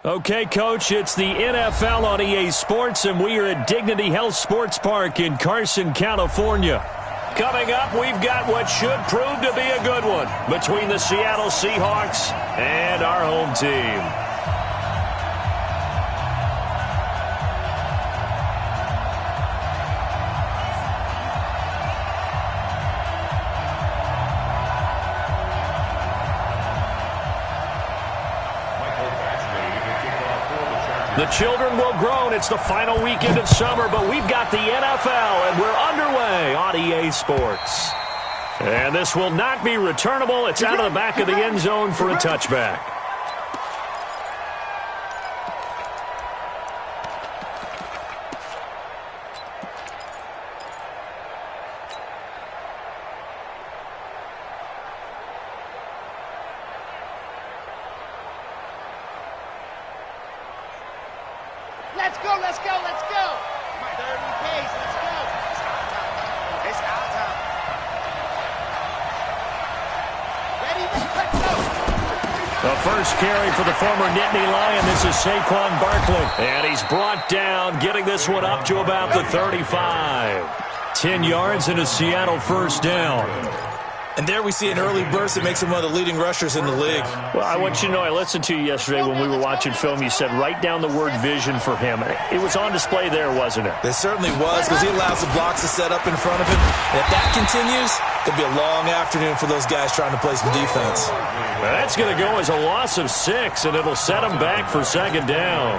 Okay, Coach, it's the NFL on EA Sports, and we are at Dignity Health Sports Park in Carson, California. Coming up, we've got what should prove to be a good one between the Seattle Seahawks and our home team. The children will groan. It's the final weekend of summer, but we've got the NFL, and we're underway on EA Sports. And this will not be returnable. It's out of the back of the end zone for a touchback. Let's go, let's go, let's go. 30 pace, let's go. It's our time. Ready, let's go. The first carry for the former Nittany Lion. This is Saquon Barkley. And he's brought down, getting this one up to about the 35. 10 yards and a Seattle first down. And there we see an early burst that makes him one of the leading rushers in the league. Well, I want you to know, I listened to you yesterday when we were watching film. You said write down the word vision for him. It was on display there, wasn't it? It certainly was, because he allows the blocks to set up in front of him. And if that continues, it'll be a long afternoon for those guys trying to play some defense. That's going to go as a loss of 6, and it'll set them back for second down.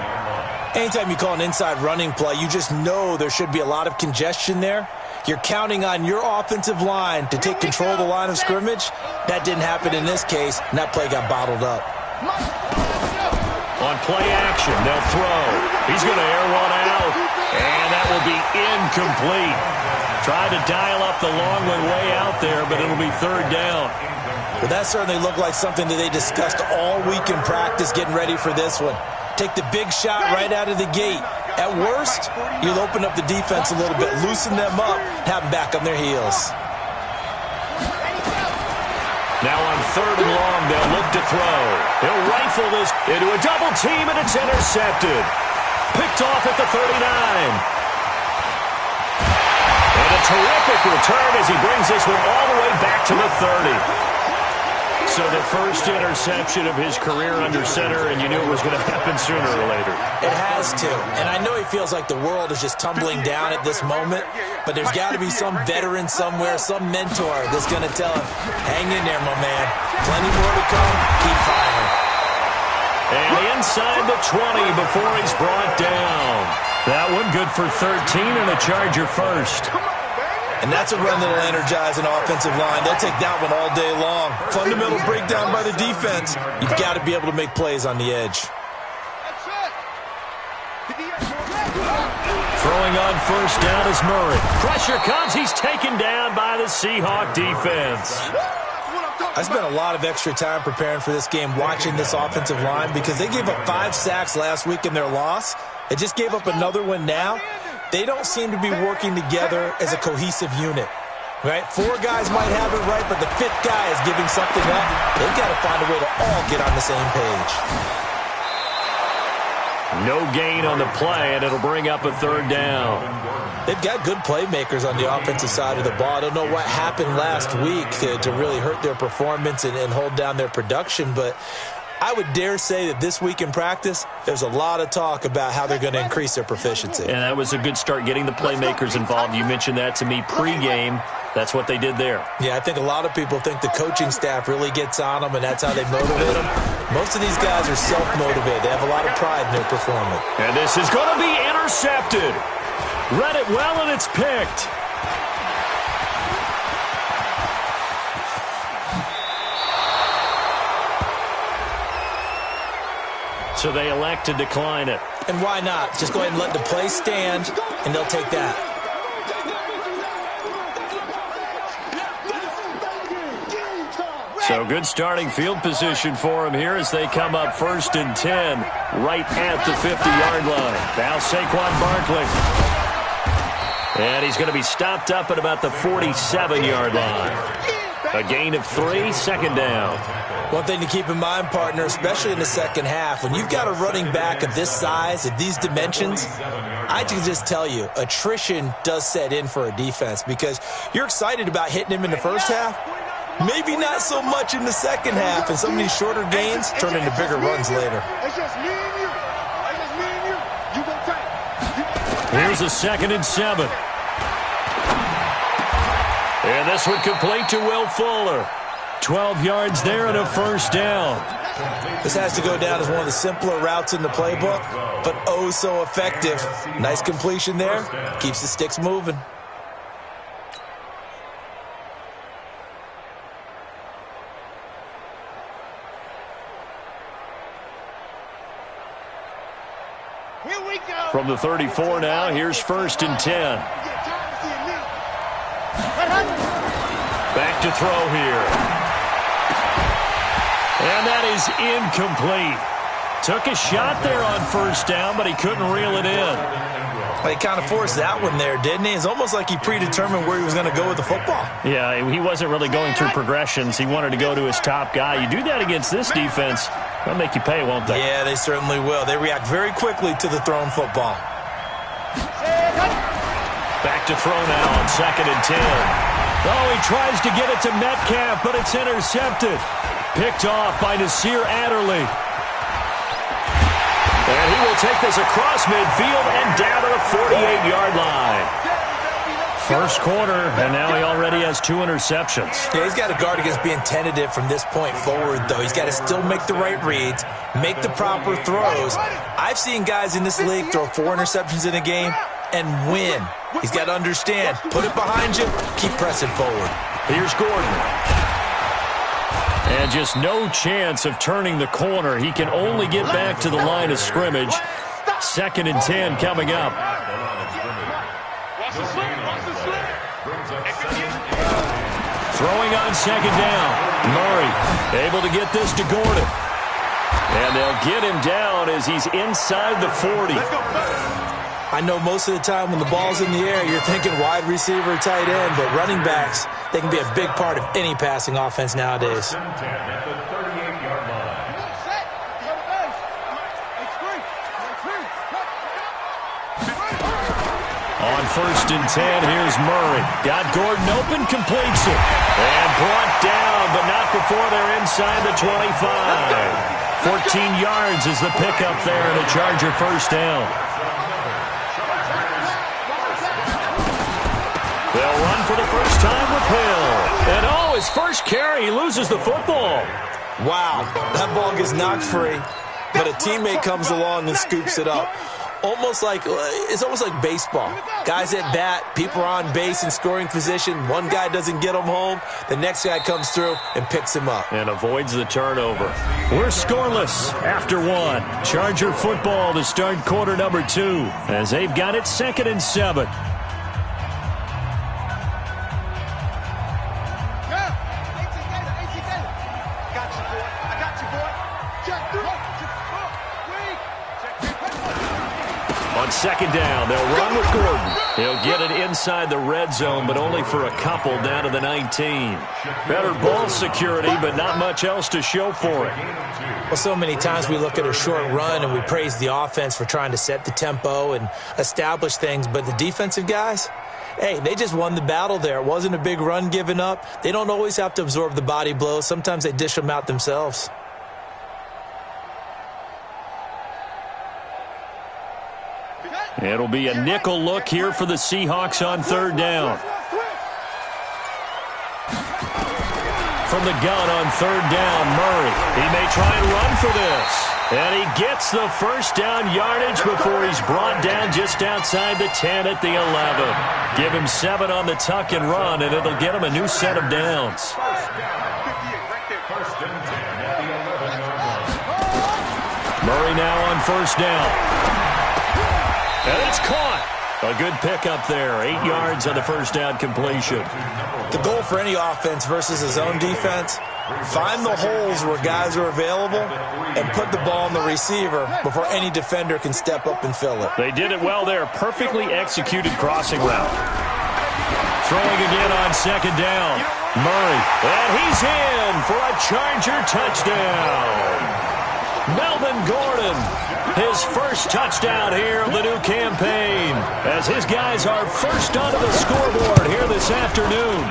Anytime you call an inside running play, you just know there should be a lot of congestion there. You're counting on your offensive line to take control of the line of scrimmage. That didn't happen in this case, and that play got bottled up. On play action, they'll throw. He's going to air one out, and that will be incomplete. Tried to dial up the long one way out there, but it'll be third down. But that certainly looked like something that they discussed all week in practice getting ready for this one. Take the big shot right out of the gate. At worst, you'll open up the defense a little bit, loosen them up, have them back on their heels. Now on third and long, they'll look to throw. He'll rifle this into a double team, and it's intercepted. Picked off at the 39. And a terrific return as he brings this one all the way back to the 30. So the first interception of his career under center, and you knew it was going to happen sooner or later. It has to. And I know he feels like the world is just tumbling down at this moment, but there's got to be some veteran somewhere, some mentor that's going to tell him, hang in there, my man. Plenty more to come. Keep firing. And inside the 20 before he's brought down. That one good for 13 and a Charger first. And that's a run that'll energize an offensive line. They'll take that one all day long. Fundamental breakdown by the defense. You've got to be able to make plays on the edge. Throwing on first down is Murray. Pressure comes. He's taken down by the Seahawk defense. I spent a lot of extra time preparing for this game watching this offensive line because they gave up 5 sacks last week in their loss. They just gave up another one now. They don't seem to be working together as a cohesive unit, right? 4 guys might have it right, but the 5th guy is giving something up. They've got to find a way to all get on the same page. No gain on the play, and it'll bring up a third down. They've got good playmakers on the offensive side of the ball. I don't know what happened last week to really hurt their performance and hold down their production, but I would dare say that this week in practice, there's a lot of talk about how they're going to increase their proficiency. And that was a good start, getting the playmakers involved. You mentioned that to me pregame. That's what they did there. Yeah, I think a lot of people think the coaching staff really gets on them, and that's how they motivate them. Most of these guys are self-motivated. They have a lot of pride in their performance. And this is going to be intercepted. Read it well, and it's picked. So they elect to decline it. And why not? Just go ahead and let the play stand, and they'll take that. So good starting field position for him here as they come up 1st and 10 right at the 50-yard line. Now Saquon Barkley. And he's going to be stopped up at about the 47-yard line. A gain of 3, second down. One thing to keep in mind, partner, especially in the second half, when you've got a running back of this size, of these dimensions, I can just tell you, attrition does set in for a defense because you're excited about hitting him in the first half, maybe not so much in the second half, and some of these shorter gains turn into bigger runs later. It's just me and you. It's just me and you. You go tank. Here's a 2nd and 7. And this one complete to Will Fuller. 12 yards there and a first down. This has to go down as one of the simpler routes in the playbook, but oh so effective. Nice completion there. Keeps the sticks moving. Here we go. From the 34 now, here's 1st and 10. Back to throw here. And that is incomplete. Took a shot there on first down, but he couldn't reel it in. Well, he kind of forced that one there, didn't he? It's almost like he predetermined where he was going to go with the football. Yeah, he wasn't really going through progressions. He wanted to go to his top guy. You do that against this defense, they'll make you pay, won't they? Yeah, they certainly will. They react very quickly to the thrown football. Back to throw now on 2nd and 10. Oh, he tries to get it to Metcalf, but it's intercepted. Picked off by Nasir Adderley. And he will take this across midfield and down to the 48-yard line. First quarter, and now he already has 2 interceptions. Yeah, he's got to guard against being tentative from this point forward, though. He's got to still make the right reads, make the proper throws. I've seen guys in this league throw 4 interceptions in a game and win. He's got to understand, put it behind you, keep pressing forward. Here's Gordon. And just no chance of turning the corner. He can only get back to the line of scrimmage. 2nd and 10 coming up. Throwing on 2nd down. Murray able to get this to Gordon. And they'll get him down as he's inside the 40. I know most of the time when the ball's in the air, you're thinking wide receiver, tight end, but running backs, they can be a big part of any passing offense nowadays. On 1st and 10, here's Murray. Got Gordon open, completes it. And brought down, but not before they're inside the 25. 14 yards is the pickup there and a Charger first down. They'll run for the first time with Hill. And oh, his first carry, he loses the football. Wow, that ball gets knocked free, but a teammate comes along and scoops it up. It's almost like baseball. Guys at bat, people are on base in scoring position. One guy doesn't get him home. The next guy comes through and picks him up. And avoids the turnover. We're scoreless after 1. Charger football to start quarter number 2 as they've got it 2nd and 7. On 2nd down, they'll run with Gordon. He'll get it inside the red zone, but only for a couple down to the 19. Better ball security, but not much else to show for it. Well, so many times we look at a short run and we praise the offense for trying to set the tempo and establish things, but the defensive guys, hey, they just won the battle there. It wasn't a big run given up. They don't always have to absorb the body blows. Sometimes they dish them out themselves. It'll be a nickel look here for the Seahawks on 3rd down. From the gun on 3rd down, Murray. He may try and run for this. And he gets the first down yardage before he's brought down just outside the 10 at the 11. Give him 7 on the tuck and run, and it'll get him a new set of downs. Murray now on 1st down. And it's caught. A good pickup there. 8 yards on the first down completion. The goal for any offense versus his own defense, find the holes where guys are available and put the ball on the receiver before any defender can step up and fill it. They did it well there. Perfectly executed crossing route. Throwing again on second down. Murray. And he's in for a Charger touchdown. Melvin Gordon, his first touchdown here of the new campaign, as his guys are first onto the scoreboard here this afternoon.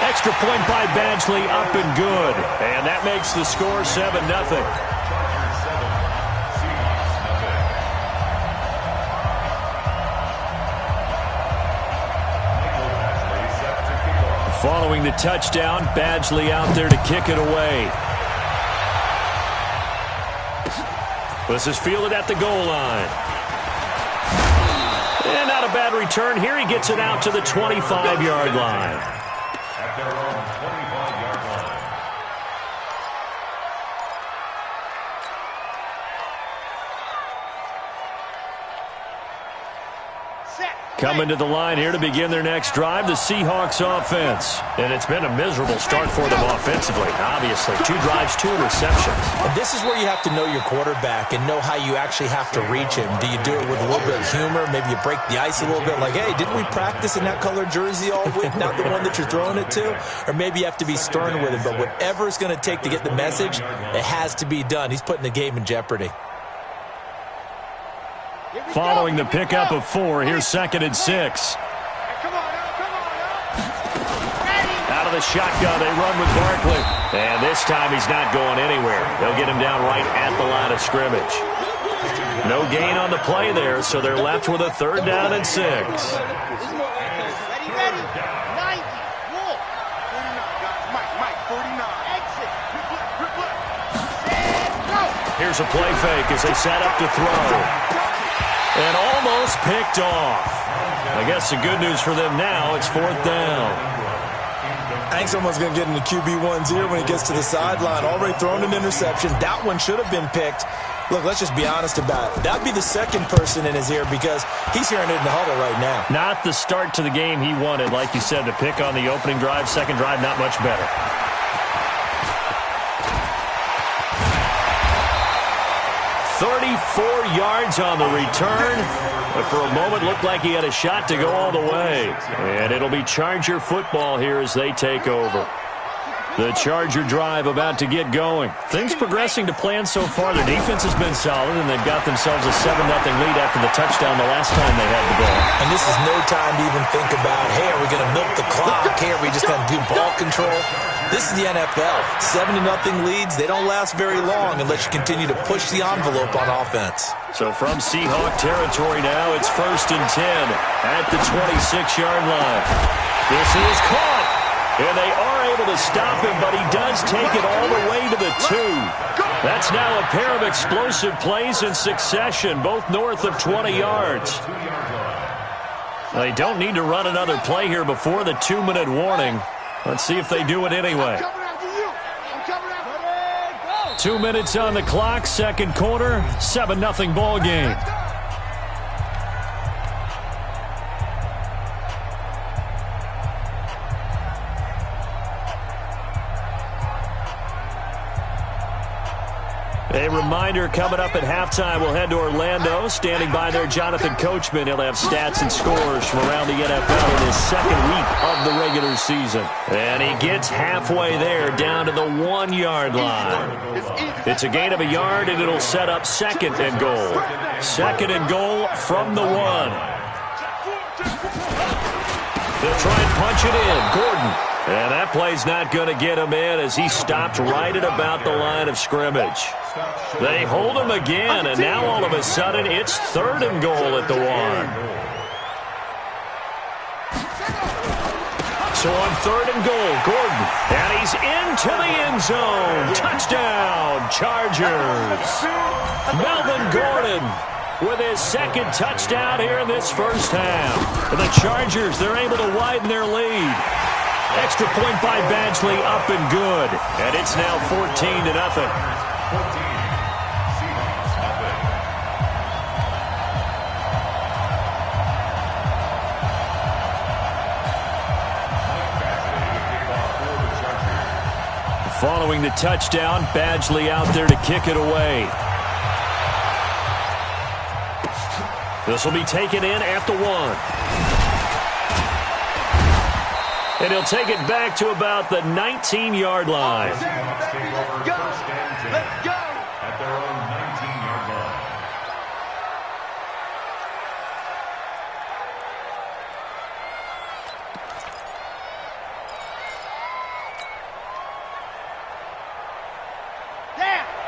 Extra point by Badgley, up and good. And that makes the score 7-0. Following the touchdown, Badgley out there to kick it away. This is fielded at the goal line. And not a bad return here. He gets it out to the 25-yard line. At their own 25-yard line. Coming to the line here to begin their next drive, the Seahawks offense. And it's been a miserable start for them offensively, obviously. 2 drives, 2 interceptions. And this is where you have to know your quarterback and know how you actually have to reach him. Do you do it with a little bit of humor? Maybe you break the ice a little bit, like, hey, didn't we practice in that colored jersey all week, not the one that you're throwing it to? Or maybe you have to be stern with him. But whatever it's going to take to get the message, it has to be done. He's putting the game in jeopody. Following the pickup of 4, here's 2nd and 6. Out of the shotgun, they run with Barkley. And this time he's not going anywhere. They'll get him down right at the line of scrimmage. No gain on the play there, so they're left with a 3rd down and 6. Ready, ready. 90. Wolf. 49, guys. Mike, 49. Exit. Go. Here's a play fake as they set up to throw. And almost picked off. I guess the good news for them now, it's 4th down. I think someone's going to get in the QB1's ear when he gets to the sideline. Already thrown an interception. That one should have been picked. Look, let's just be honest about it. That'd be the 2nd person in his ear because he's hearing it in the huddle right now. Not the start to the game he wanted. Like you said, the pick on the opening drive, 2nd drive, not much better. 34 yards on the return, but for a moment looked like he had a shot to go all the way. And it'll be Charger football here as they take over. The Charger drive about to get going. Things progressing to plan so far. Their defense has been solid, and they've got themselves a 7-0 lead after the touchdown the last time they had the ball. And this is no time to even think about, hey, are we going to milk the clock? Hey, are we just going to do ball control? This is the NFL. 7-0 leads, they don't last very long unless you continue to push the envelope on offense. So from Seahawk territory now, it's 1st and 10 at the 26-yard line. This is caught. And they are able to stop him, but he does take it all the way to the 2. That's now a pair of explosive plays in succession, both north of 20 yards. They don't need to run another play here before the 2-minute warning. Let's see if they do it anyway. 2 minutes on the clock, 2nd quarter, 7-0 ball game. A reminder, coming up at halftime, we'll head to Orlando. Standing by there, Jonathan Coachman. He'll have stats and scores from around the NFL in his 2nd week of the regular season. And he gets halfway there, down to the 1-yard line. It's a gain of a yard, and it'll set up 2nd and goal. 2nd and goal from the 1. They'll try and punch it in. Gordon. And that play's not going to get him in as he stopped right at about the line of scrimmage. They hold him again, and now all of a sudden it's 3rd and goal at the 1. So on 3rd and goal, Gordon. And he's into the end zone. Touchdown, Chargers. Melvin Gordon with his 2nd touchdown here in this first half. The Chargers, they're able to widen their lead. Extra point by Badgley, up and good. And it's now 14-0. Following the touchdown, Badgley out there to kick it away. This will be taken in at the 1. And he'll take it back to about the 19-yard line. Let's go! Let's go! At their own 19-yard line.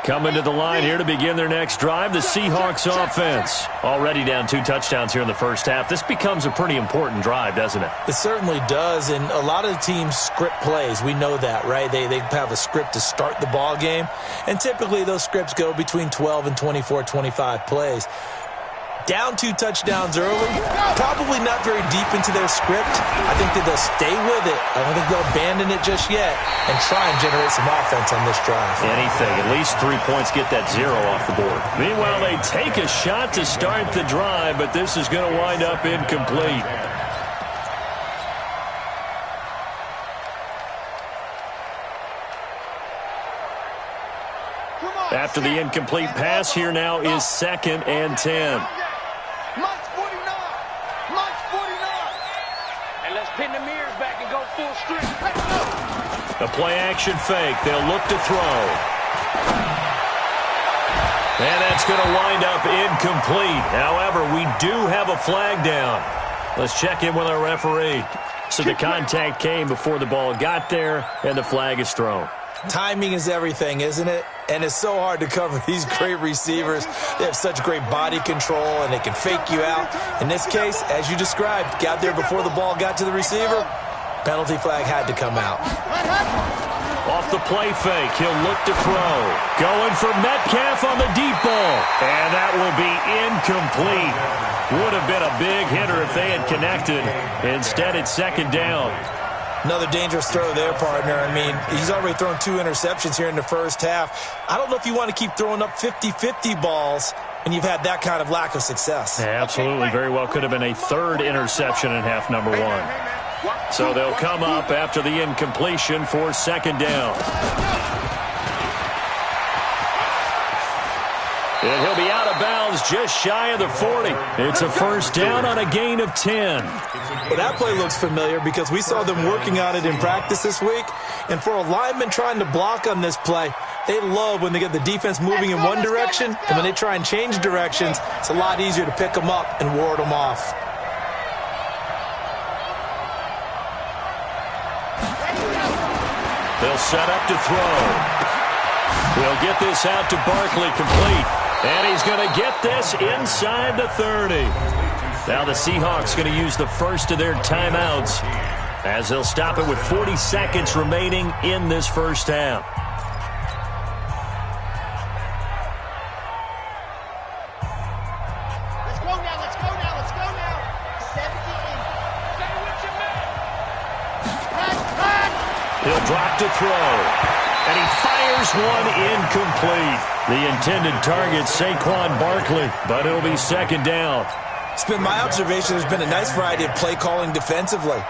Coming to the line here to begin their next drive, the Seahawks offense. Already down 2 touchdowns here in the first half. This becomes a pretty important drive, doesn't it? It certainly does, and a lot of the teams script plays. We know that, right? They have a script to start the ball game, and typically those scripts go between 12 and 24, 25 plays. Down 2 touchdowns early, probably not very deep into their script. I think that they'll stay with it. I don't think they'll abandon it just yet and try and generate some offense on this drive. Anything. At least 3 points, get that 0 off the board. Meanwhile, they take a shot to start the drive, but this is going to wind up incomplete. After the incomplete pass, here now is 2nd and 10. Pin the mirrors back and go full strength. A play-action fake. They'll look to throw. And that's going to wind up incomplete. However, we do have a flag down. Let's check in with our referee. So the contact came before the ball got there, and the flag is thrown. Timing is everything, isn't it? And it's so hard to cover these great receivers. They have such great body control, and they can fake you out. In this case, as you described, got there before the ball got to the receiver. Penalty flag had to come out. Off the play fake, he'll look to throw. Going for Metcalf on the deep ball. And that will be incomplete. Would have been a big hitter if they had connected. Instead, it's 2nd down. Another dangerous throw there, partner. I mean, he's already thrown 2 interceptions here in the first half. I don't know if you want to keep throwing up 50-50 balls when you've had that kind of lack of success. Yeah, absolutely. Very well could have been a 3rd interception in half number 1. So they'll come up after the incompletion for 2nd down. And he'll be out of bounds just shy of the 40. It's a 1st down on a gain of 10. Well, that play looks familiar because we saw them working on it in practice this week. And for a lineman trying to block on this play, they love when they get the defense moving in one direction. And when they try and change directions, it's a lot easier to pick them up and ward them off. They'll set up to throw. He'll get this out to Barkley, complete. And he's going to get this inside the 30. Now the Seahawks going to use the first of their timeouts as they'll stop it with 40 seconds remaining in this first half. Let's go now, let's go now, let's go now. 78. Stay with your man. He'll drop to throw. And he fires one incomplete. The intended target, Saquon Barkley, but it'll be 2nd down. It's been my observation there's been a nice variety of play calling defensively.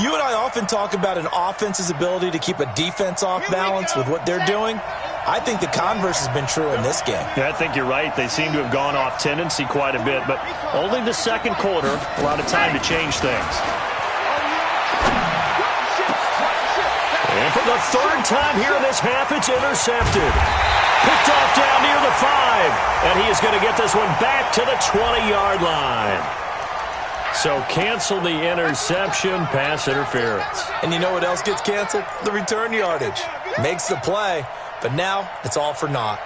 You and I often talk about an offense's ability to keep a defense off balance with what they're doing. I think the converse has been true in this game. Yeah, I think you're right. They seem to have gone off tendency quite a bit, but only the 2nd quarter, a lot of time to change things. And for the 3rd time here in this half, it's intercepted. Picked off down near the 5. And he is going to get this one back to the 20-yard line. So cancel the interception, pass interference. And you know what else gets canceled? The return yardage. Makes the play, but now it's all for naught.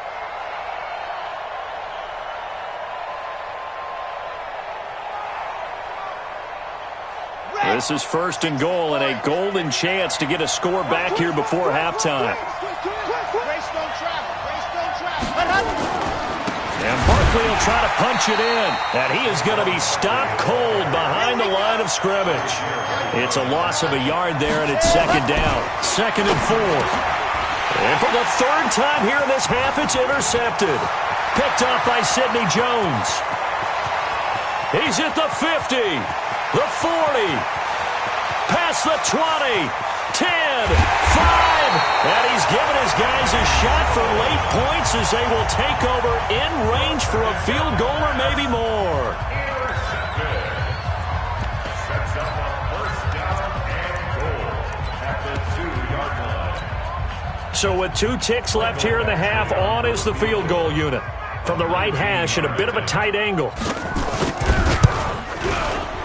This is 1st and goal and a golden chance to get a score back here before halftime. And Barkley will try to punch it in. And he is going to be stopped cold behind the line of scrimmage. It's a loss of a yard there, and it's 2nd down. 2nd and 4. And for the 3rd time here in this half, it's intercepted. Picked off by Sidney Jones. He's at the 50. The 40, past the 20, 10, 5, and he's given his guys a shot for late points as they will take over in range for a field goal or maybe more. Sets up a 1st down and goal. So with 2 ticks left here in the half, on is the field goal unit. From the right hash at a bit of a tight angle.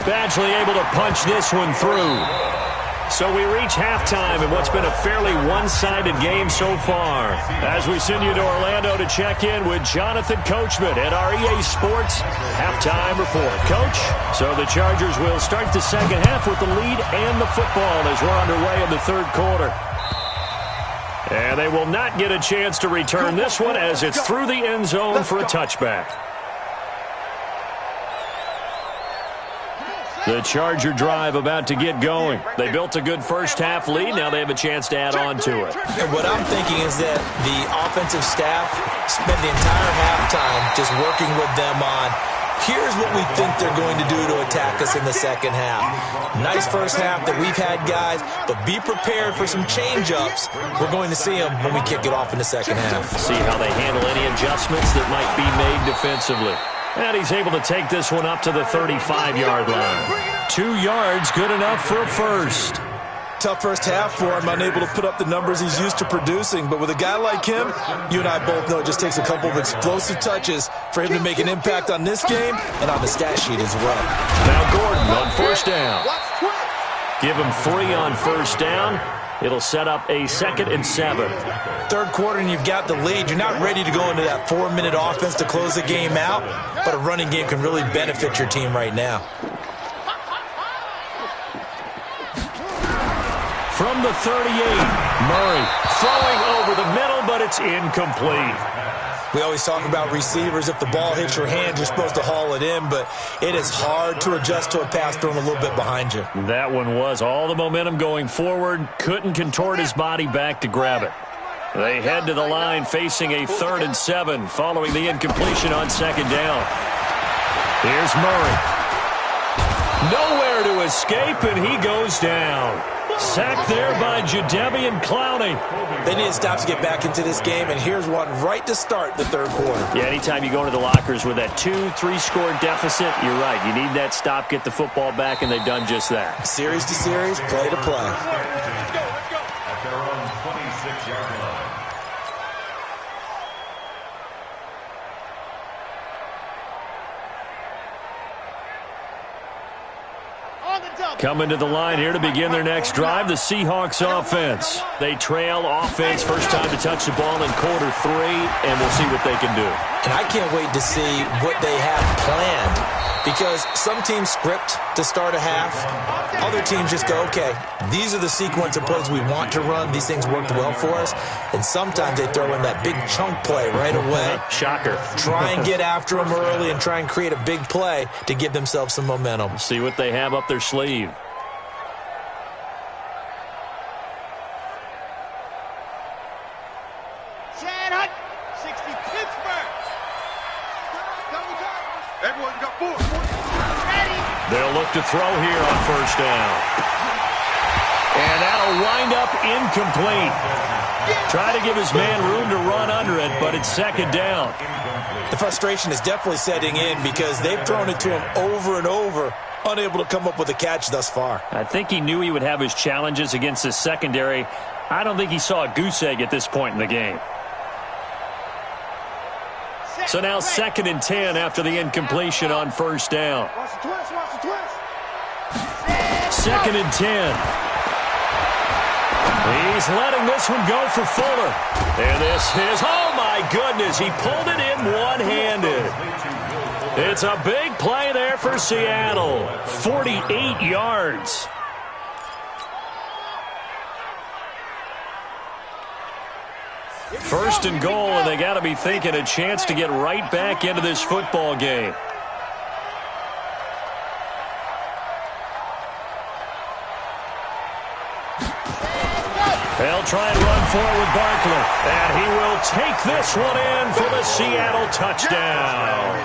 Badgley able to punch this one through. So we reach halftime in what's been a fairly one-sided game so far. As we send you to Orlando to check in with Jonathan Coachman at our EA Sports Halftime Report. Coach, so the Chargers will start the second half with the lead and the football as we're underway in the third quarter. And they will not get a chance to return this one as it's through the end zone for a touchback. The Charger drive about to get going. They built a good first-half lead. Now they have a chance to add on to it. And what I'm thinking is that the offensive staff spent the entire halftime just working with them on, here's what we think they're going to do to attack us in the second half. Nice first half that we've had, guys, but be prepared for some change-ups. We're going to see them when we kick it off in the second half. See how they handle any adjustments that might be made defensively. And he's able to take this one up to the 35-yard line. 2 yards, good enough for a first. Tough first half for him, unable to put up the numbers he's used to producing. But with a guy like him, you and I both know it just takes a couple of explosive touches for him to make an impact on this game and on the stat sheet as well. Now Gordon on first down. Give him 3 on first down. It'll set up a 2nd and 7. Third quarter and you've got the lead. You're not ready to go into that 4-minute offense to close the game out, but a running game can really benefit your team right now. From the 38, Murray throwing over the middle, but it's incomplete. We always talk about receivers. If the ball hits your hand, you're supposed to haul it in, but it is hard to adjust to a pass thrown a little bit behind you. That one was all the momentum going forward. Couldn't contort his body back to grab it. They head to the line facing a 3rd and 7 following the incompletion on 2nd down. Here's Murray. Nowhere to escape, and he goes down. Sacked there by Jadeveon Clowney. They need to stop to get back into this game, and here's one right to start the third quarter. Yeah, anytime you go into the lockers with that 2-3 score deficit, you're right. You need that stop, get the football back, and they've done just that. Series to series, play to play. At their own 26-yard line. Coming to the line here to begin their next drive, the Seahawks offense. They trail offense, first time to touch the ball in quarter 3, and we'll see what they can do. And I can't wait to see what they have planned, because some teams script to start a half. Other teams just go, okay, these are the sequence of plays we want to run. These things worked well for us. And sometimes they throw in that big chunk play right away. Shocker. Try and get after them early and try and create a big play to give themselves some momentum. See what they have up their sleeve. They'll look to throw here on first down. And that'll wind up incomplete. Try to give his man room to run under it, but it's 2nd down. The frustration is definitely setting in because they've thrown it to him over and over, unable to come up with a catch thus far. I think he knew he would have his challenges against his secondary. I don't think he saw a goose egg at this point in the game. So now 2nd and 10 after the incompletion on first down. 2nd and 10. He's letting this one go for Fuller. And this is, oh my goodness, he pulled it in one-handed. It's a big play there for Seattle. 48 yards. First and goal, and they got to be thinking a chance to get right back into this football game. They'll try and run forward with Barkley, and he will take this one in for the Seattle touchdown.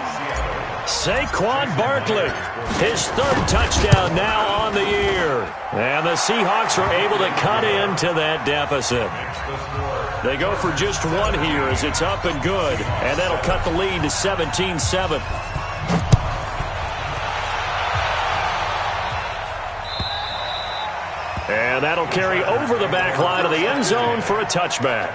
Saquon Barkley, his 3rd touchdown now on the year. And the Seahawks are able to cut into that deficit. They go for just 1 here as it's up and good, and that'll cut the lead to 17-7. And that'll carry over the back line of the end zone for a touchback.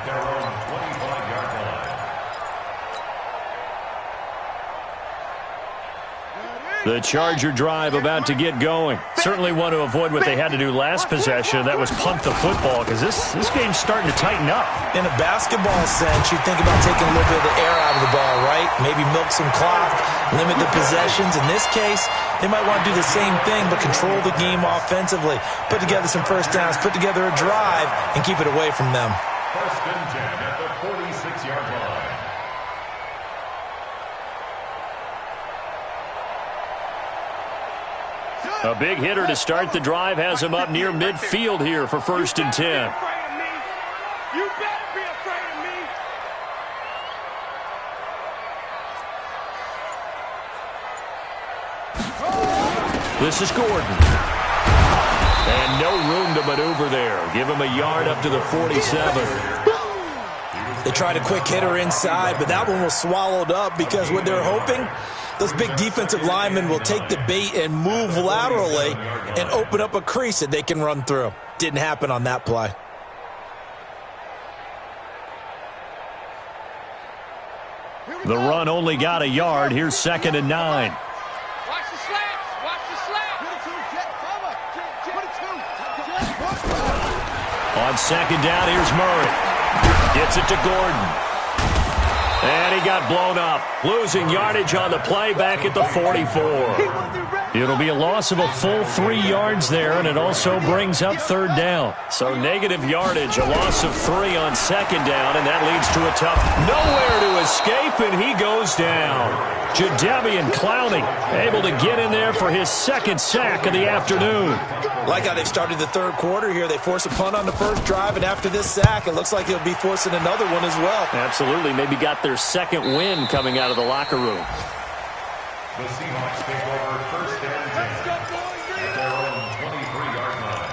The Charger drive about to get going. Certainly want to avoid what they had to do last possession. That was punt the football, because this game's starting to tighten up. In a basketball sense, you think about taking a little bit of the air out of the ball, right? Maybe milk some clock, limit the possessions. In this case, they might want to do the same thing, but control the game offensively. Put together some first downs, put together a drive, and keep it away from them. First and 10 at the 46-yard line. A big hitter to start the drive has him up near midfield here for first and 10. You better be afraid of me. This is Gordon. And no room to maneuver there. Give him a yard up to the 47. They tried a quick hitter inside, but that one was swallowed up because what they're hoping, those big defensive linemen will take the bait and move laterally and open up a crease that they can run through. Didn't happen on that play. The run only got a yard. Here's second and 9. Watch the slats. Watch the slats. On second down, here's Murray. Gets it to Gordon. And he got blown up. Losing yardage on the play back at the 44. It'll be a loss of a full 3 yards there, and it also brings up third down. So negative yardage, a loss of 3 on second down, and that leads to a tough nowhere to escape, and he goes down. Jadeveon Clowney able to get in there for his second sack of the afternoon. Like how they've started the third quarter here. They force a punt on the first drive, and after this sack, it looks like they'll be forcing another one as well. Absolutely. Maybe got their second win coming out of the locker room. The Seahawks take over first and 10 at their own 23-yard line.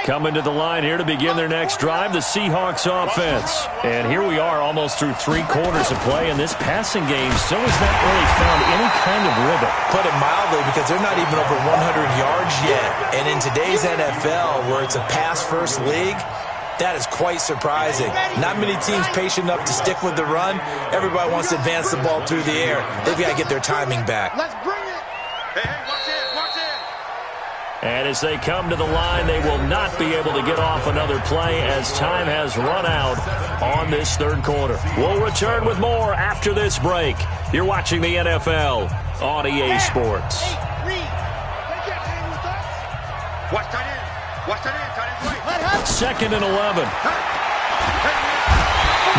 Coming to the line here to begin their next drive, the Seahawks offense. And here we are almost through 3 quarters of play, and this passing game still has not really found any kind of rhythm. Put it mildly, because they're not even over 100 yards yet. And in today's NFL, where it's a pass-first league, that is quite surprising. Not many teams patient enough to stick with the run. Everybody wants to advance the ball through the air. They've got to get their timing back. Let's bring it. Hey, watch it, watch it. And as they come to the line, they will not be able to get off another play as time has run out on this third quarter. We'll return with more after this break. You're watching the NFL on EA Sports. Watch tight end. Watch tight end. Tight end right. Second and 11.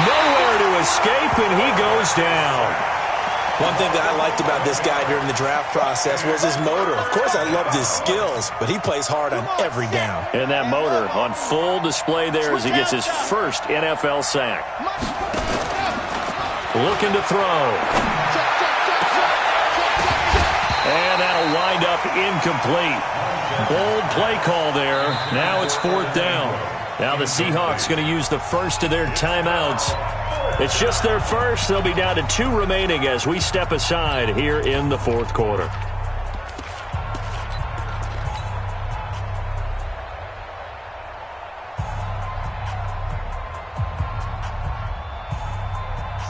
Nowhere to escape, and he goes down. One thing that I liked about this guy during the draft process was his motor. Of course, I loved his skills, but he plays hard on every down. And that motor on full display there as he gets his first NFL sack. Looking to throw. And that'll wind up incomplete. Bold play call there. Now it's fourth down. Now the Seahawks going to use the first of their timeouts. It's just their first. They'll be down to 2 remaining as we step aside here in the fourth quarter.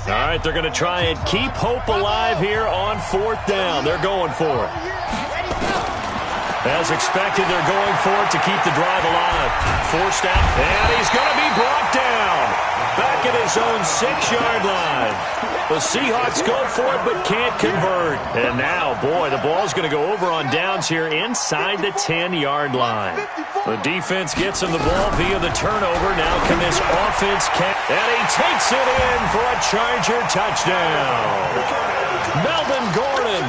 All right, they're going to try and keep hope alive here on fourth down. They're going for it. As expected, they're going for it to keep the drive alive. Forced out, and he's going to be brought down. Back at his own 6-yard line. The Seahawks go for it but can't convert. And now, boy, the ball's going to go over on downs here inside the 10-yard line. The defense gets him the ball via the turnover. Now can this offense catch? And he takes it in for a Charger touchdown. Melvin Gordon,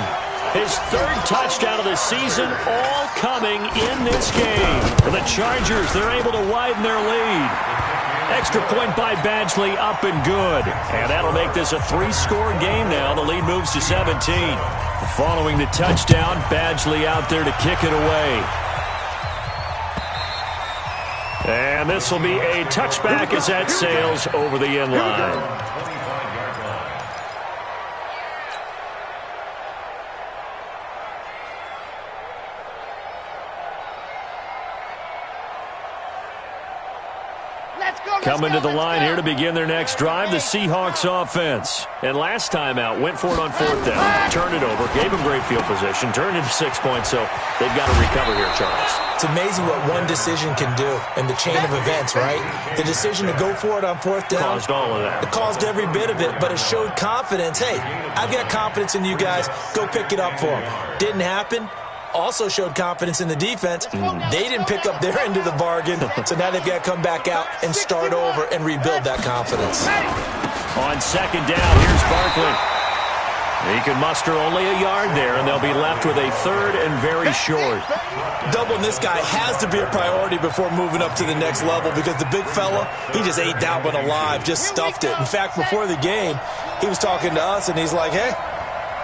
his 3rd touchdown of the season, all coming in this game. For the Chargers, they're able to widen their lead. Extra point by Badgley, up and good. And that'll make this a 3-score game now. The lead moves to 17. Following the touchdown, Badgley out there to kick it away. And this will be a touchback as that sails over the end line. Coming to the line here to begin their next drive, the Seahawks offense. And last time out, went for it on fourth down, turned it over, gave them great field position, turned into 6 points, so they've got to recover here, Charles. It's amazing what one decision can do in the chain of events, right? The decision to go for it on fourth down. Caused all of that. It caused every bit of it, but it showed confidence. Hey, I've got confidence in you guys. Go pick it up for them. Didn't happen. Also showed confidence in the defense. They didn't pick up their end of the bargain, so now they've got to come back out and start over and rebuild that confidence. On second down, here's Barkley. He can muster only a yard there, and they'll be left with a third and very short. Doubling this guy has to be a priority before moving up to the next level because the big fella, he just ate that one alive, just stuffed it. In fact, before the game, he was talking to us, and he's like, hey,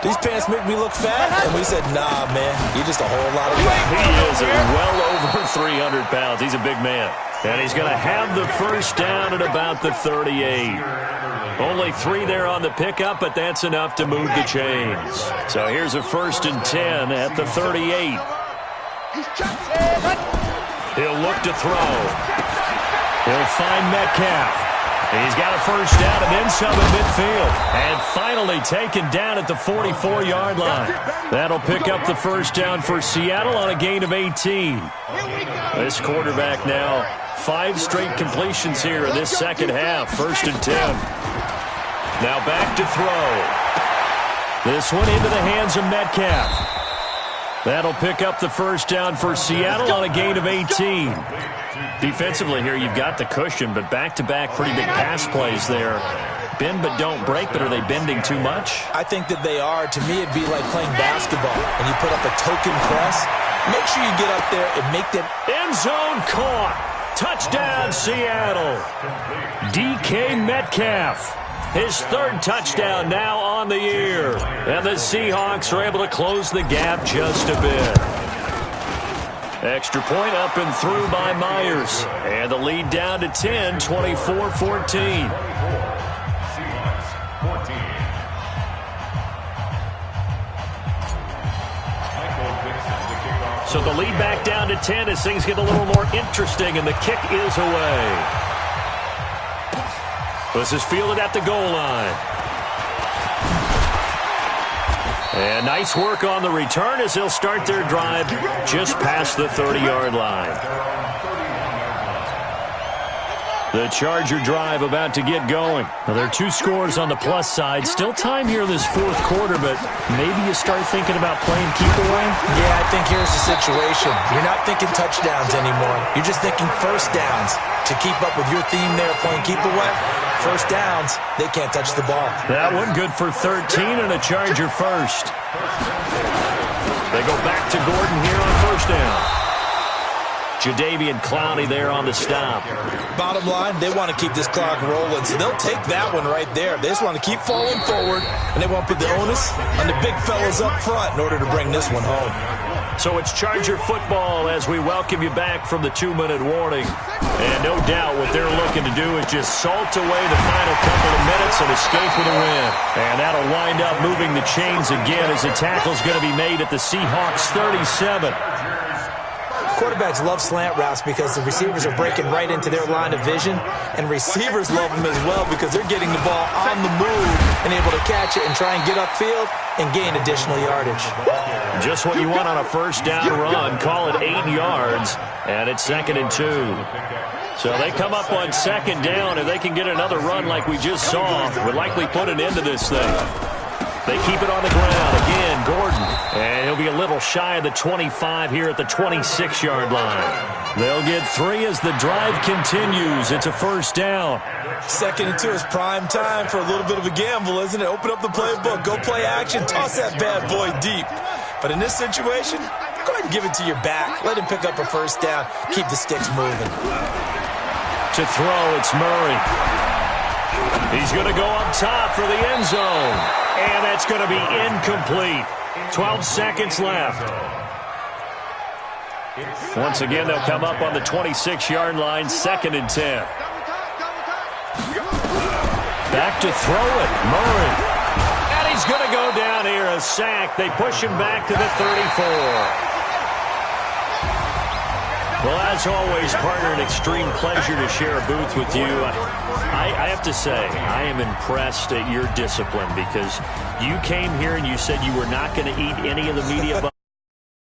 these pants make me look fat? And we said, nah, man, you're just a whole lot of fat. He is well over 300 pounds. He's a big man. And he's going to have the first down at about the 38. Only 3 there on the pickup, but that's enough to move the chains. So here's a 1st and 10 at the 38. He'll look to throw. He'll find Metcalf. He's got a first down and then some at midfield. And finally taken down at the 44-yard line. That'll pick up the first down for Seattle on a gain of 18. This quarterback now 5 straight completions here in this second half. 1st and 10. Now back to throw. This one into the hands of Metcalf. That'll pick up the first down for Seattle on a gain of 18. Defensively here, you've got the cushion, but back-to-back pretty big pass plays there. Bend but don't break, but are they bending too much? I think that they are. To me, it'd be like playing basketball, and you put up a token press. Make sure you get up there and make them. End zone caught. Touchdown, Seattle. DK Metcalf. His 3rd touchdown now on the year. And the Seahawks are able to close the gap just a bit. Extra point up and through by Myers. And the lead down to 10, 24-14. So the lead back down to 10 as things get a little more interesting, and the kick is away. This is fielded at the goal line. And nice work on the return as they'll start their drive just past the 30-yard line. The Charger drive about to get going. Now, there are 2 scores on the plus side. Still time here in this 4th quarter, but maybe you start thinking about playing keep away? Yeah, I think here's the situation. You're not thinking touchdowns anymore. You're just thinking first downs. To keep up with your theme there, playing keep away, first downs, they can't touch the ball. That one good for 13 and a Charger first. They go back to Gordon here on first down. Jadeveon Clowney there on the stop. Bottom line, they want to keep this clock rolling, so they'll take that one right there. They just want to keep falling forward, and they want to put the onus on the big fellas up front in order to bring this one home. So it's Charger football as we welcome you back from the 2-minute warning. And no doubt what they're looking to do is just salt away the final couple of minutes and escape with a win. And that'll wind up moving the chains again as the tackle's going to be made at the Seahawks 37. Quarterbacks love slant routes because the receivers are breaking right into their line of vision, and receivers love them as well because they're getting the ball on the move and able to catch it and try and get upfield and gain additional yardage. Just what you want on a first down run. Call it 8 yards, and it's 2nd and 2. So they come up on 2nd down. If they can get another run like we just saw, would likely put an end to this thing. They keep it on the ground. Again, Gordon. And he'll be a little shy of the 25 here at the 26-yard line. They'll get 3 as the drive continues. It's a first down. 2nd and 2 is prime time for a little bit of a gamble, isn't it? Open up the playbook. Go play action. Toss that bad boy deep. But in this situation, go ahead and give it to your back. Let him pick up a first down. Keep the sticks moving. To throw, it's Murray. He's going to go up top for the end zone. And that's going to be incomplete. 12 seconds left. Once again, they'll come up on the 26-yard line, 2nd and 10. Back to throw it, Murray. And he's going to go down here, a sack. They push him back to the 34. Well, as always, partner, an extreme pleasure to share a booth with you. I have to say, I am impressed at your discipline because you came here and you said you were not going to eat any of the media.